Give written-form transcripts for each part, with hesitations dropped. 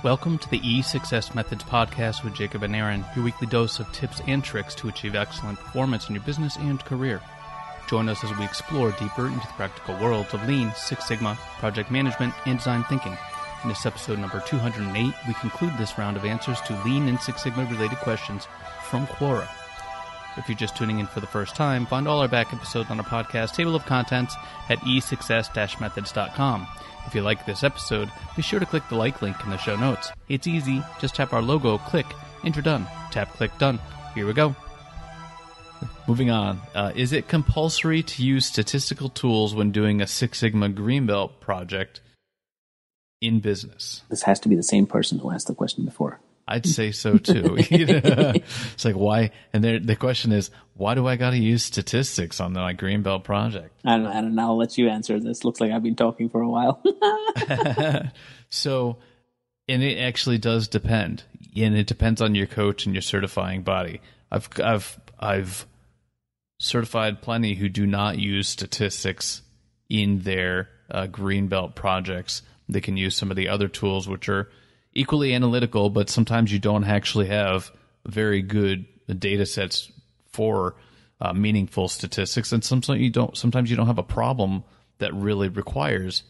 Welcome to the E6S Methods podcast with Jacob and Aaron, your weekly dose of tips and tricks to achieve excellent performance in your business and career. Join us as we explore deeper into the practical worlds of Lean, Six Sigma, project management, and design thinking. In this episode number 208, we conclude this round of answers to Lean and Six Sigma related questions from Quora. If you're just tuning in for the first time, find all our back episodes on our podcast table of contents at e6s-methods.com. If you like this episode, be sure to click the like link in the show notes. It's easy. Just tap our logo, click, and you're done. Tap, click, done. Here we go. Moving on. Is it compulsory to use statistical tools when doing a Six Sigma Green Belt project in business? This has to be the same person who asked the question before. I'd say so too. It's like, why? And the question is, why do I got to use statistics on my Greenbelt project? I don't know. I'll let you answer this. Looks like I've been talking for a while. So, and it actually does depend, and it depends on your coach and your certifying body. I've certified plenty who do not use statistics in their Greenbelt projects. They can use some of the other tools, which are equally analytical, but sometimes you don't actually have very good data sets for meaningful statistics, and sometimes you don't have a problem that really requires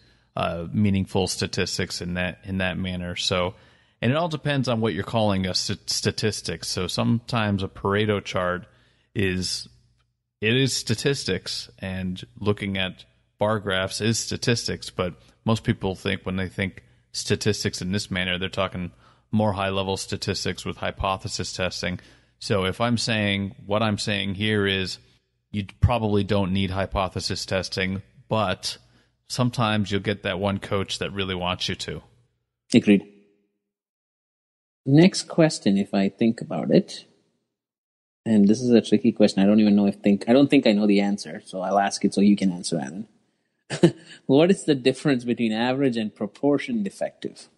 meaningful statistics in that manner. So, and it all depends on what you're calling a statistics. So sometimes a Pareto chart is statistics, and looking at bar graphs is statistics, but most people think when they think statistics in this manner, they're talking more high-level statistics with hypothesis testing. So if I'm saying, what I'm saying here is you probably don't need hypothesis testing, but sometimes you'll get that one coach that really wants you to. Agreed. Next question, if I think about it, and this is a tricky question. I don't think I know the answer, so I'll ask it so you can answer, Aaron. What is the difference between average and proportion defective?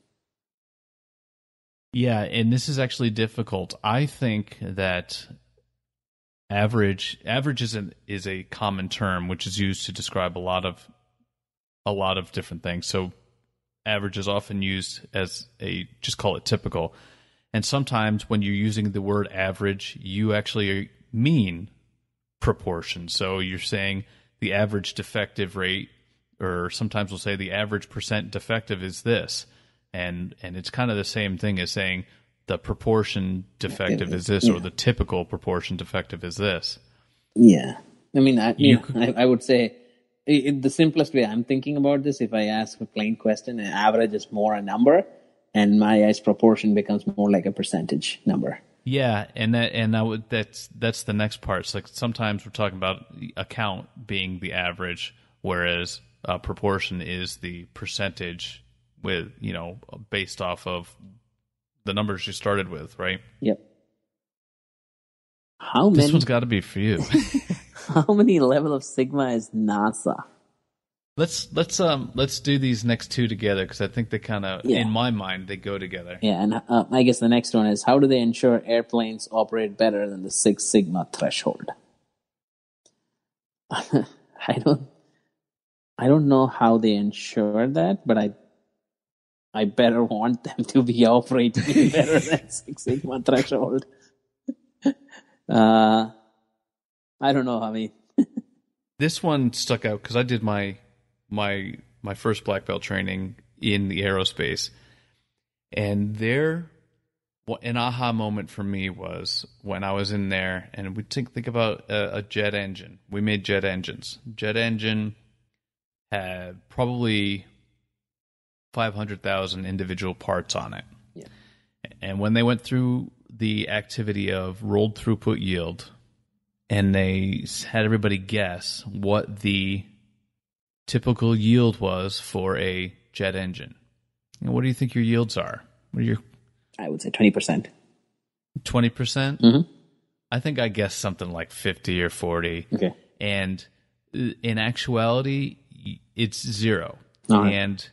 Yeah, and this is actually difficult. I think that average is a common term which is used to describe a lot of different things. So average is often used as just call it typical. And sometimes when you're using the word average, you actually mean proportion. So you're saying the average defective rate, or sometimes we'll say the average percent defective is this. And it's kind of the same thing as saying the proportion defective is this, or the typical proportion defective is this. Yeah. I mean, I would say the simplest way I'm thinking about this, if I ask a plain question, an average is more a number, and my eyes proportion becomes more like a percentage number. Yeah, that's the next part. So like sometimes we're talking about a count being the average, whereas proportion is the percentage with, based off of the numbers you started with, right? Yep. This one's got to be for you. How many level of Sigma is NASA? Let's do these next two together, because I think they kind of, in my mind, they go together. Yeah, and I guess the next one is, how do they ensure airplanes operate better than the Six Sigma threshold? I don't know how they ensure that, but I better want them to be operating better than Six Sigma threshold. I don't know. I mean, this one stuck out because I did my first black belt training in the aerospace, and an aha moment for me was when I was in there, and we think about a jet engine. We made jet engines. Jet engine had probably 500,000 individual parts on it. Yeah. And when they went through the activity of rolled throughput yield, and they had everybody guess what the typical yield was for a jet engine. And what do you think your yields are? I would say 20%. 20%? Mm-hmm. I think I guessed something like 50 or 40. Okay. And in actuality, it's zero. Uh-huh. And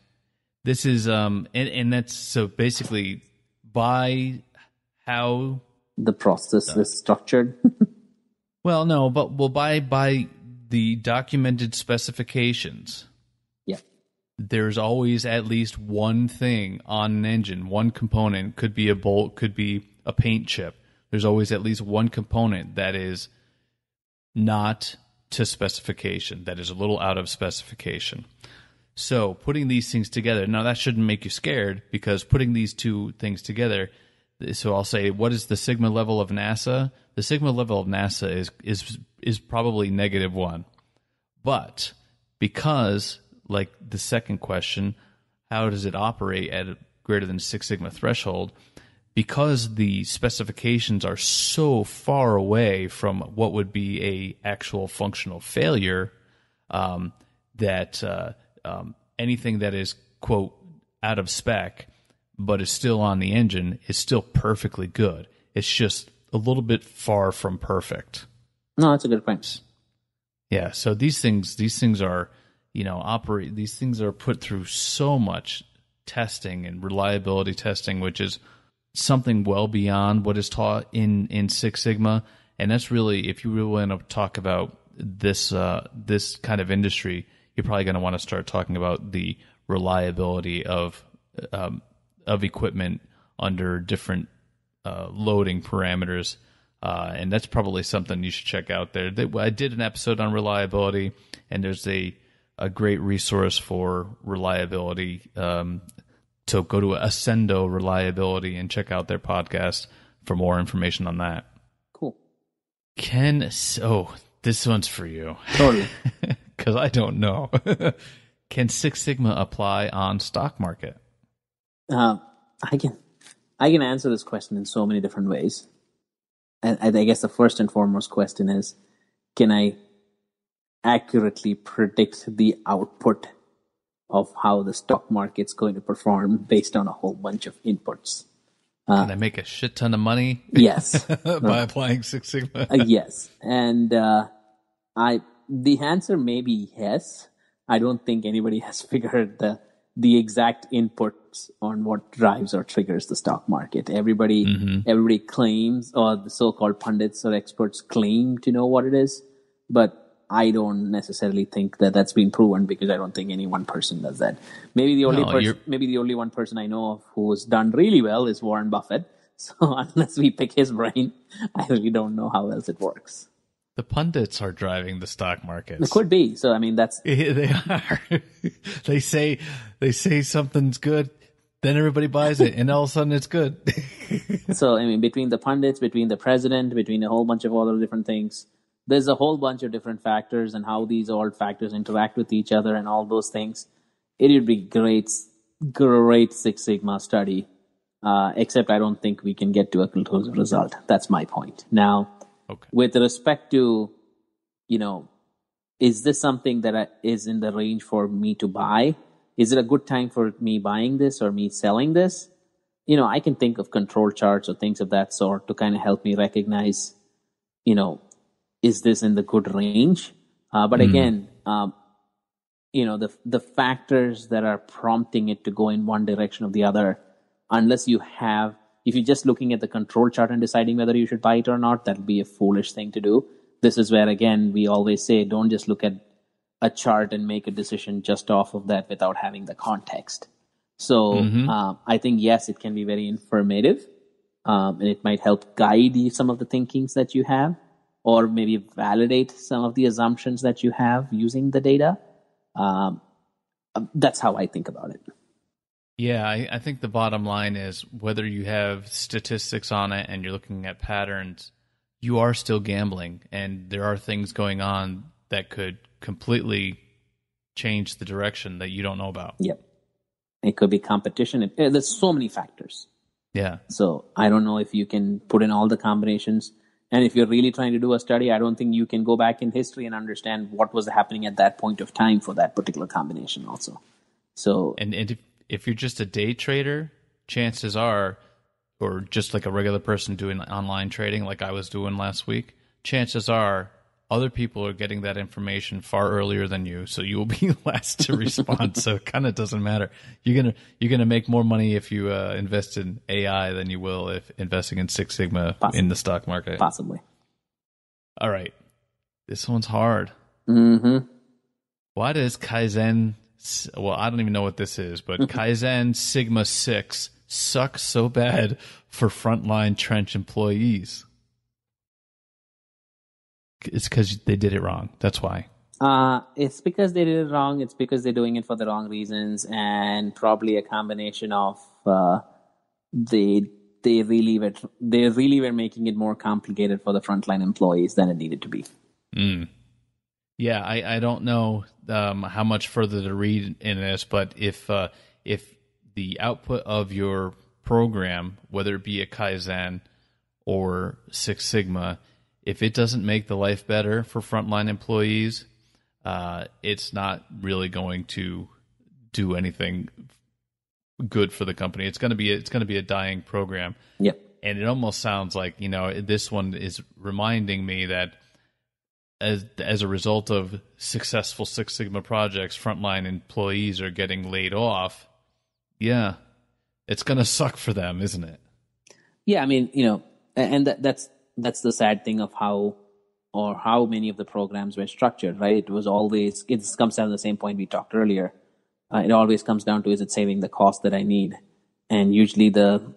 this is and that's so basically by how the process is structured. Well, no, but by the documented specifications. Yeah. there's always at least one thing on an engine, one component, could be a bolt, could be a paint chip. There's always at least one component that is not to specification, that is a little out of specification. So putting these things together, now that shouldn't make you scared, because putting these two things together, so I'll say, what is the sigma level of NASA? The sigma level of NASA is probably -1. But because, like the second question, how does it operate at a greater than 6 sigma threshold? Because the specifications are so far away from what would be a actual functional failure, that anything that is, quote, out of spec but is still on the engine is still perfectly good. It's just a little bit far from perfect. No, that's a good point. Yeah, so these things are, these things are put through so much testing and reliability testing, which is something well beyond what is taught in Six Sigma. And that's really, if you really want to talk about this kind of industry, you're probably going to want to start talking about the reliability of equipment under different loading parameters. And that's probably something you should check out there. I did an episode on reliability, and there's a great resource for reliability. So go to Ascendo Reliability and check out their podcast for more information on that. Cool. This one's for you. Totally. Because I don't know. Can Six Sigma apply on stock market? I can answer this question in so many different ways. And I guess the first and foremost question is, can I accurately predict the output of how the stock market's going to perform based on a whole bunch of inputs? Can I make a shit ton of money? Yes. By applying Six Sigma? Yes. And the answer may be yes. I don't think anybody has figured the exact inputs on what drives or triggers the stock market. Everybody claims, or the so-called pundits or experts claim to know what it is, but I don't necessarily think that that's been proven, because I don't think any one person does that. Maybe the only one person I know of who has done really well is Warren Buffett. So unless we pick his brain, I really don't know how else it works. The pundits are driving the stock market. It could be. So I mean, that's they are. They say something's good, then everybody buys it, and all of a sudden it's good. So I mean, between the pundits, between the president, between a whole bunch of other different things, there's a whole bunch of different factors, and how these all factors interact with each other and all those things. It would be great Six Sigma study, except I don't think we can get to a conclusive result. That's my point. Now, with respect to, is this something that is in the range for me to buy? Is it a good time for me buying this or me selling this? I can think of control charts or things of that sort to kind of help me recognize, is this in the good range? But again, the factors that are prompting it to go in one direction or the other, if you're just looking at the control chart and deciding whether you should buy it or not, that'll be a foolish thing to do. This is where, again, we always say, don't just look at a chart and make a decision just off of that without having the context. So I think, yes, it can be very informative, and it might help guide some of the thinkings that you have, or maybe validate some of the assumptions that you have using the data. That's how I think about it. Yeah, I think the bottom line is, whether you have statistics on it and you're looking at patterns, you are still gambling, and there are things going on that could completely change the direction that you don't know about. Yep. It could be competition. There's so many factors. Yeah. So I don't know if you can put in all the combinations. And if you're really trying to do a study, I don't think you can go back in history and understand what was happening at that point of time for that particular combination also. So, and if you're just a day trader, chances are, or just like a regular person doing online trading like I was doing last week, chances are other people are getting that information far earlier than you, so you will be last to respond. So it kind of doesn't matter. You're gonna make more money if you invest in AI than you will if investing in Six Sigma in the stock market. Possibly. All right, this one's hard. Mm-hmm. Why does Kaizen well, I don't even know what this is, but Kaizen Sigma 6 sucks so bad for frontline trench employees. It's because they did it wrong. That's why. It's because they did it wrong. It's because they're doing it for the wrong reasons, and probably a combination of they really were making it more complicated for the frontline employees than it needed to be. Yeah, I don't know how much further to read in this, but if the output of your program, whether it be a Kaizen or Six Sigma, if it doesn't make the life better for frontline employees, it's not really going to do anything good for the company. It's going to be a dying program. Yep. And it almost sounds like, this one is reminding me that as a result of successful Six Sigma projects, frontline employees are getting laid off. Yeah, it's going to suck for them, isn't it? Yeah, I mean, and that's the sad thing of how many of the programs were structured, right? It comes down to the same point we talked earlier. It always comes down to, is it saving the cost that I need? And usually the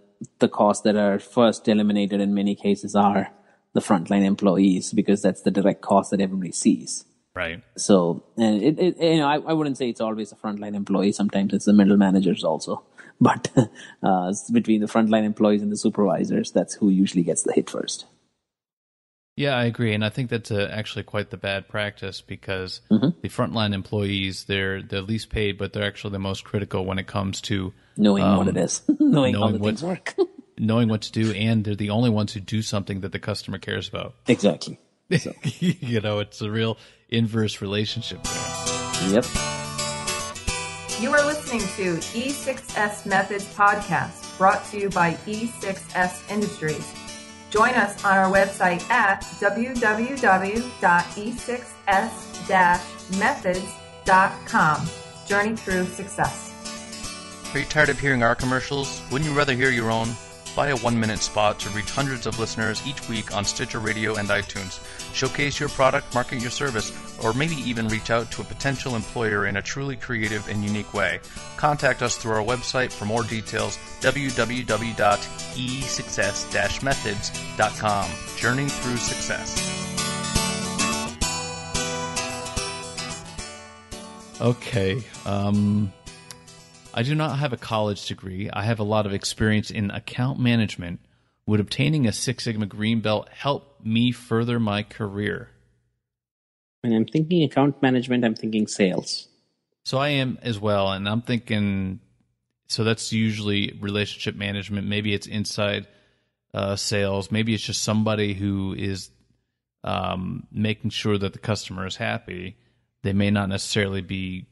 costs that are first eliminated in many cases are the frontline employees, because that's the direct cost that everybody sees. Right. So, and I wouldn't say it's always the frontline employee. Sometimes it's the middle managers also. But between the frontline employees and the supervisors, that's who usually gets the hit first. Yeah, I agree, and I think that's actually quite the bad practice, because the frontline employees, they're least paid, but they're actually the most critical when it comes to knowing what it is, knowing how the things work, knowing what to do, and they're the only ones who do something that the customer cares about. Exactly. So. It's a real inverse relationship there. Yep. You are listening to E6S Methods Podcast, brought to you by E6S Industries. Join us on our website at www.e6s-methods.com. Journey through success. Are you tired of hearing our commercials? Wouldn't you rather hear your own? Buy a 1-minute spot to reach hundreds of listeners each week on Stitcher Radio and iTunes. Showcase your product, market your service, or maybe even reach out to a potential employer in a truly creative and unique way. Contact us through our website for more details, www.e6s-methods.com. Journey through success. Okay. I do not have a college degree. I have a lot of experience in account management. Would obtaining a Six Sigma Green Belt help me further my career? When I'm thinking account management, I'm thinking sales. So I am as well, and I'm thinking, so that's usually relationship management. Maybe it's inside sales. Maybe it's just somebody who is making sure that the customer is happy. They may not necessarily be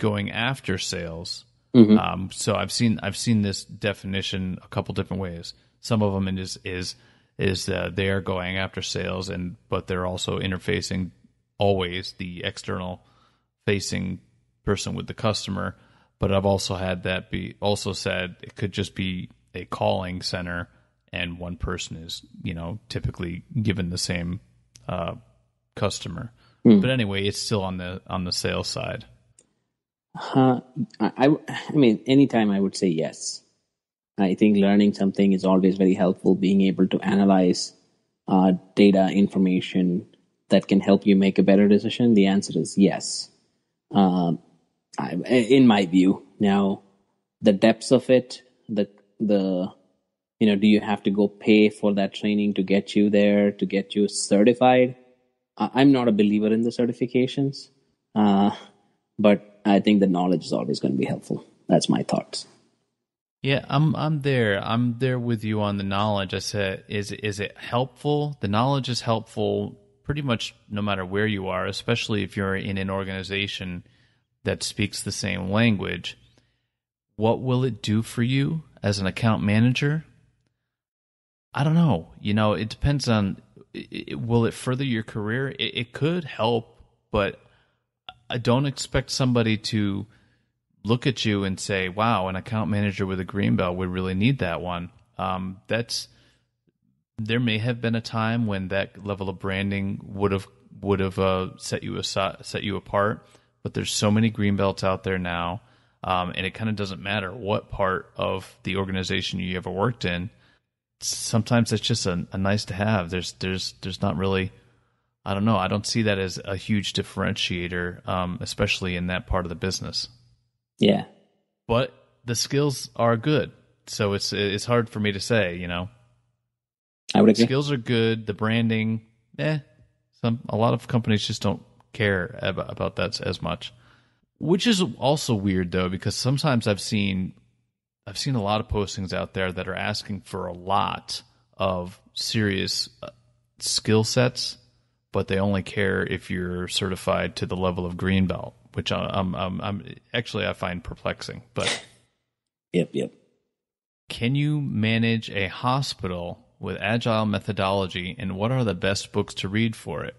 going after sales. Mm-hmm. So I've seen this definition a couple different ways. Some of them is they are going after sales, but they're also interfacing always the external facing person with the customer. But I've also had that be also said it could just be a calling center, and one person is typically given the same customer. But anyway, it's still on the sales side. I mean, anytime I would say yes. I think learning something is always very helpful. Being able to analyze data, information that can help you make a better decision. The answer is yes. In my view, now the depths of it, do you have to go pay for that training to get you there, to get you certified? I'm not a believer in the certifications, but I think the knowledge is always going to be helpful. That's my thoughts. Yeah, I'm there with you on the knowledge. I said, is it helpful? The knowledge is helpful pretty much no matter where you are, especially if you're in an organization that speaks the same language. What will it do for you as an account manager? I don't know. It depends on, will it further your career? It could help, but I don't expect somebody to look at you and say, wow, an account manager with a green belt would really need that one. There may have been a time when that level of branding would have set you apart, but there's so many green belts out there now, and it kind of doesn't matter what part of the organization you ever worked in. Sometimes it's just a nice to have. There's not really, I don't know. I don't see that as a huge differentiator, especially in that part of the business. Yeah. But the skills are good, so it's hard for me to say. I would agree. Skills are good. The branding, a lot of companies just don't care about that as much, which is also weird though, because sometimes I've seen a lot of postings out there that are asking for a lot of serious skill sets, but they only care if you're certified to the level of green belt, which I find perplexing. But Yep. Can you manage a hospital with agile methodology, and what are the best books to read for it?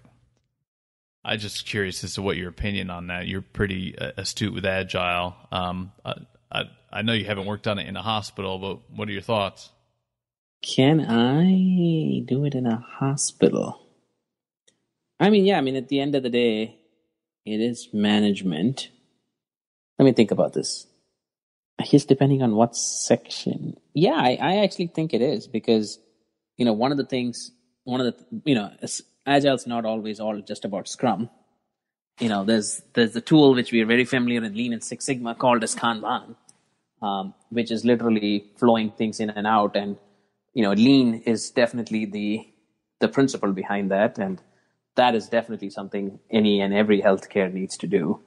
I'm just curious as to what your opinion on that. You're pretty astute with agile. I know you haven't worked on it in a hospital, but what are your thoughts? Can I do it in a hospital? At the end of the day, it is management. Let me think about this. I guess depending on what section. Yeah, I actually think it is, because, Agile's not always all just about Scrum. There's the tool which we are very familiar in Lean and Six Sigma called as Kanban, which is literally flowing things in and out. And, Lean is definitely the principle behind that. And that is definitely something any and every healthcare needs to do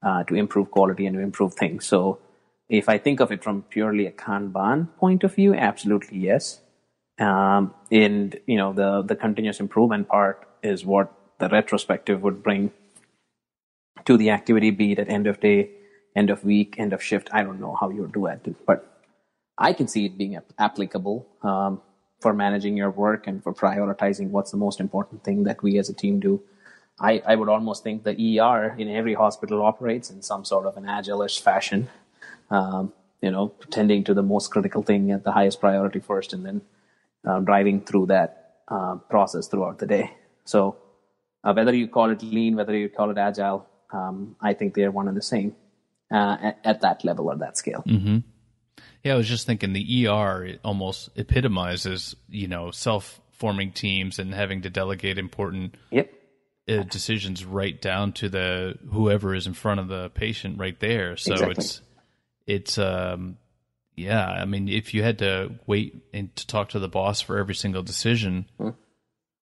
to improve quality and to improve things. So if I think of it from purely a Kanban point of view, absolutely yes. The continuous improvement part is what the retrospective would bring to the activity, be it at end of day, end of week, end of shift. I don't know how you would do it, but I can see it being applicable for managing your work and for prioritizing what's the most important thing that we as a team do. I would almost think the ER in every hospital operates in some sort of an agile-ish fashion, tending to the most critical thing at the highest priority first, and then driving through that process throughout the day. So whether you call it lean, whether you call it agile, I think they're one and the same at that level or that scale. Mm-hmm. Yeah, I was just thinking the ER, it almost epitomizes, self-forming teams and having to delegate important decisions right down to the whoever is in front of the patient right there. So exactly. It's if you had to wait and to talk to the boss for every single decision,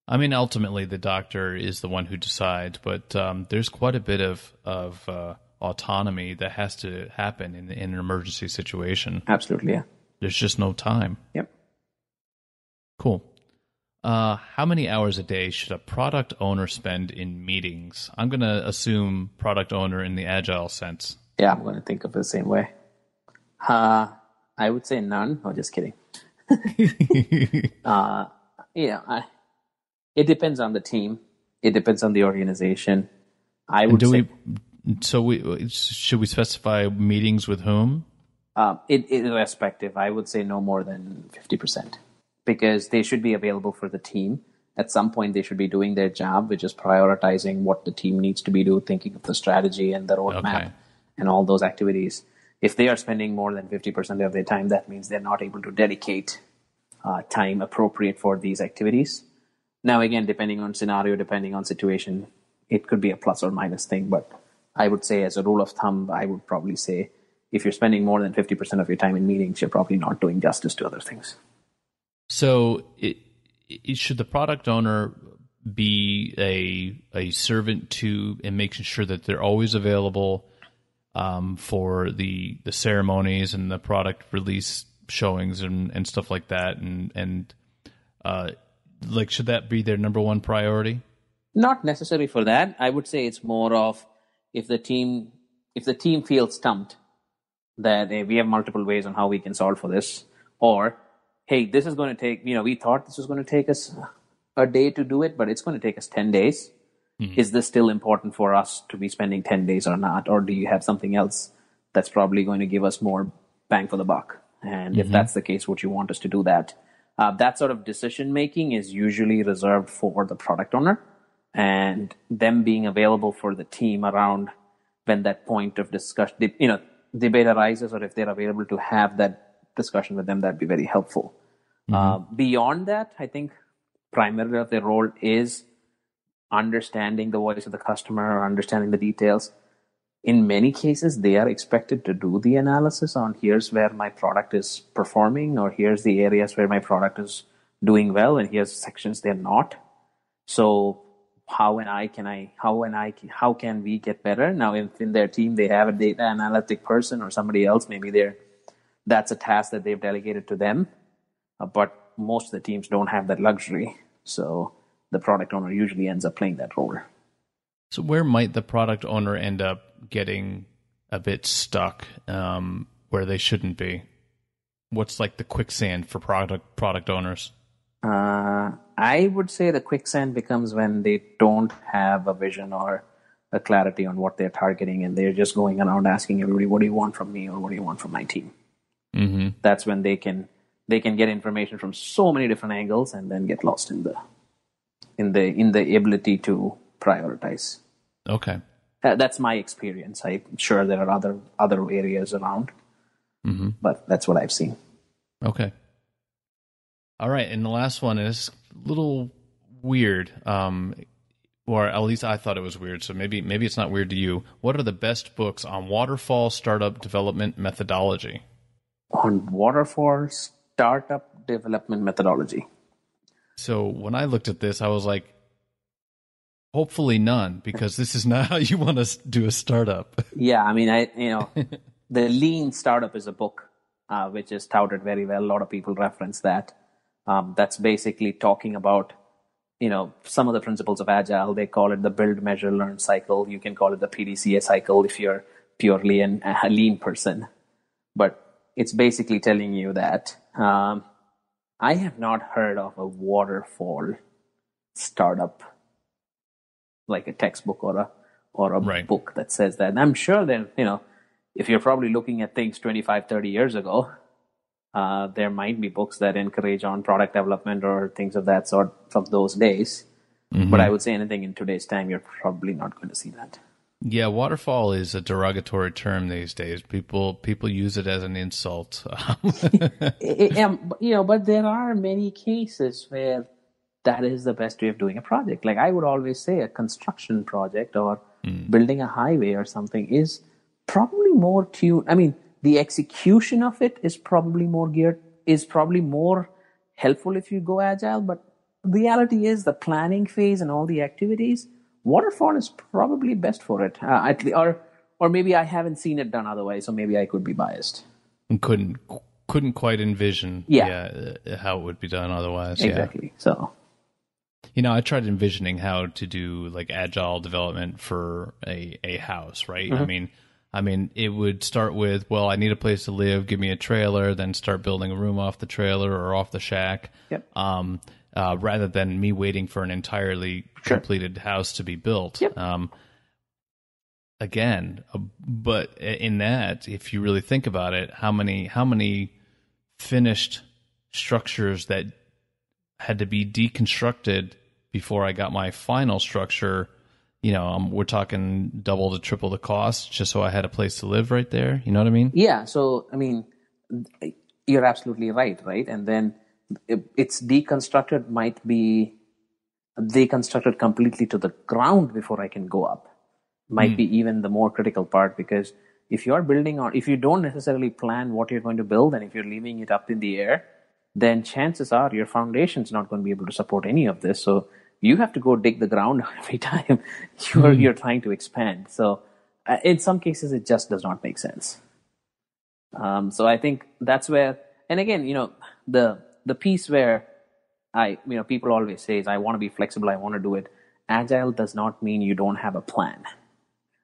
ultimately the doctor is the one who decides, but there's quite a bit of autonomy that has to happen in an emergency situation. Absolutely, yeah. There's just no time. Yep. Cool. How many hours a day should a product owner spend in meetings? I'm going to assume product owner in the agile sense. Yeah, I'm going to think of it the same way. I would say none. No, just kidding. It depends on the team. It depends on the organization. I would say. Should we specify meetings with whom? Irrespective, I would say no more than 50%, because they should be available for the team. At some point, they should be doing their job, which is prioritizing what the team needs to be doing, thinking of the strategy and the roadmap and all those activities. If they are spending more than 50% of their time, that means they're not able to dedicate time appropriate for these activities. Now, again, depending on scenario, depending on situation, it could be a plus or minus thing. But I would say, as a rule of thumb, I would probably say if you're spending more than 50% of your time in meetings, you're probably not doing justice to other things. So should the product owner be a servant to and making sure that they're always available for the ceremonies and the product release showings and stuff like that, and should that be their number one priority? Not necessary for that. I would say it's more of if the team feels stumped that we have multiple ways on how we can solve for this, or hey, this is going to take, we thought this was going to take us a day to do it, but it's going to take us 10 days. Mm-hmm. Is this still important for us to be spending 10 days or not? Or do you have something else that's probably going to give us more bang for the buck? And if that's the case, would you want us to do that? That sort of decision making is usually reserved for the product owner, and them being available for the team around when that point of discussion, debate arises, or if they're available to have that discussion with them, that'd be very helpful. Beyond that, I think primarily their role is understanding the voice of the customer or understanding the details. In many cases, they are expected to do the analysis on here's where my product is performing, or here's the areas where my product is doing well, and here's sections they're not. So how can we get better? Now, if in their team they have a data analytic person or somebody else, maybe that's a task that they've delegated to them. But most of the teams don't have that luxury. So the product owner usually ends up playing that role. So where might the product owner end up getting a bit stuck where they shouldn't be? What's like the quicksand for product owners? I would say the quicksand becomes when they don't have a vision or a clarity on what they're targeting, and they're just going around asking everybody, what do you want from me, or what do you want from my team? Mm-hmm. That's when they can get information from so many different angles and then get lost in the ability to prioritize. Okay. That's my experience. I'm sure there are other areas around, but that's what I've seen. Okay. All right, and the last one is a little weird, or at least I thought it was weird, so maybe it's not weird to you. What are the best books on waterfall startup development methodology? On waterfall startup development methodology. So when I looked at this, I was like, hopefully none, because this is not how you want to do a startup. Yeah, I mean, the Lean Startup is a book which is touted very well. A lot of people reference that. That's basically talking about, some of the principles of Agile. They call it the build, measure, learn cycle. You can call it the PDCA cycle if you're purely a lean person. But it's basically telling you that I have not heard of a waterfall startup, like a textbook or a right. book that says that. And I'm sure that, if you're probably looking at things 25, 30 years ago, there might be books that encourage on product development or things of that sort from those days. Mm-hmm. But I would say anything in today's time, you're probably not going to see that. Yeah, waterfall is a derogatory term these days. People use it as an insult. But there are many cases where that is the best way of doing a project. Like I would always say a construction project or building a highway or something is probably more tuned. I mean, the execution of it is probably more helpful if you go agile, but the reality is the planning phase and all the activities, waterfall is probably best for it. Or maybe I haven't seen it done otherwise, so maybe I could be biased. And couldn't quite envision how it would be done otherwise. Exactly. Yeah. So I tried envisioning how to do like agile development for a house, right? Mm-hmm. I mean, it would start with, well, I need a place to live, give me a trailer, then start building a room off the trailer or off the shack. Yep. Rather than me waiting for an entirely completed house to be built. Yep. But in that, if you really think about it, how many finished structures that had to be deconstructed before I got my final structure, we're talking double to triple the cost just so I had a place to live right there. You know what I mean? Yeah. So, you're absolutely right? And then it's deconstructed might be deconstructed completely to the ground before I can go up. Might be even the more critical part, because if you're building if you don't necessarily plan what you're going to build, and if you're leaving it up in the air, then chances are your foundation's not going to be able to support any of this. So you have to go dig the ground every time you're trying to expand. So in some cases, it just does not make sense. So I think that's where, and again, the piece where people always say is I want to be flexible, I want to do it. Agile does not mean you don't have a plan,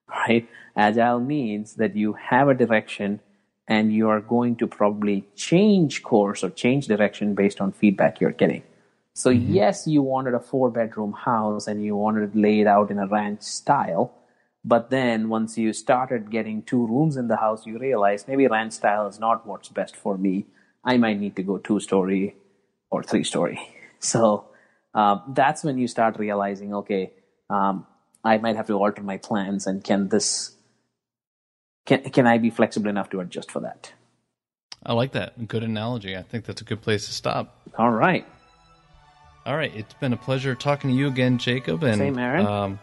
right? Agile means that you have a direction and you are going to probably change course or change direction based on feedback you're getting. So yes, you wanted a 4-bedroom house and you wanted it laid out in a ranch style. But then once you started getting 2 rooms in the house, you realized maybe ranch style is not what's best for me. I might need to go 2-story or 3-story. So that's when you start realizing, okay, I might have to alter my plans, and can this can I be flexible enough to adjust for that? I like that. Good analogy. I think that's a good place to stop. All right. All right. It's been a pleasure talking to you again, Jacob. And, same, Aaron.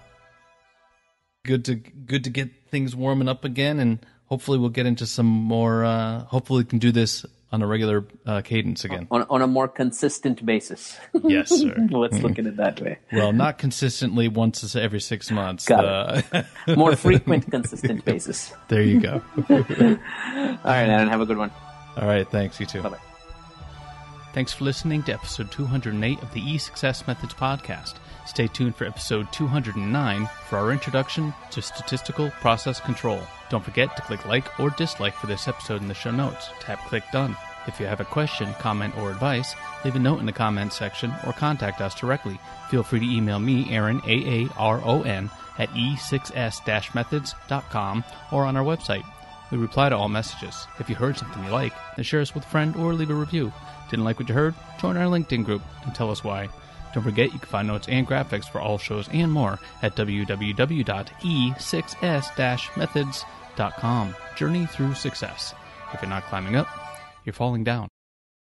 Good to get things warming up again, and hopefully we'll get into some more. Hopefully we can do this on a regular cadence again. On a more consistent basis. Yes, sir. Let's look at it that way. Well, not consistently once every 6 months. Got it. More frequent, consistent basis. There you go. All right, Aaron. Have a good one. All right. Thanks. You too. Bye-bye. Thanks for listening to episode 208 of the E6S Methods podcast. Stay tuned for episode 209 for our introduction to statistical process control. Don't forget to click like or dislike for this episode in the show notes. Tap click done. If you have a question, comment, or advice, leave a note in the comments section or contact us directly. Feel free to email me, Aaron, Aaron, at e6s-methods.com or on our website. We reply to all messages. If you heard something you like, then share us with a friend or leave a review. Didn't like what you heard? Join our LinkedIn group and tell us why. Don't forget you can find notes and graphics for all shows and more at www.e6s-methods.com. Journey through success. If you're not climbing up, you're falling down.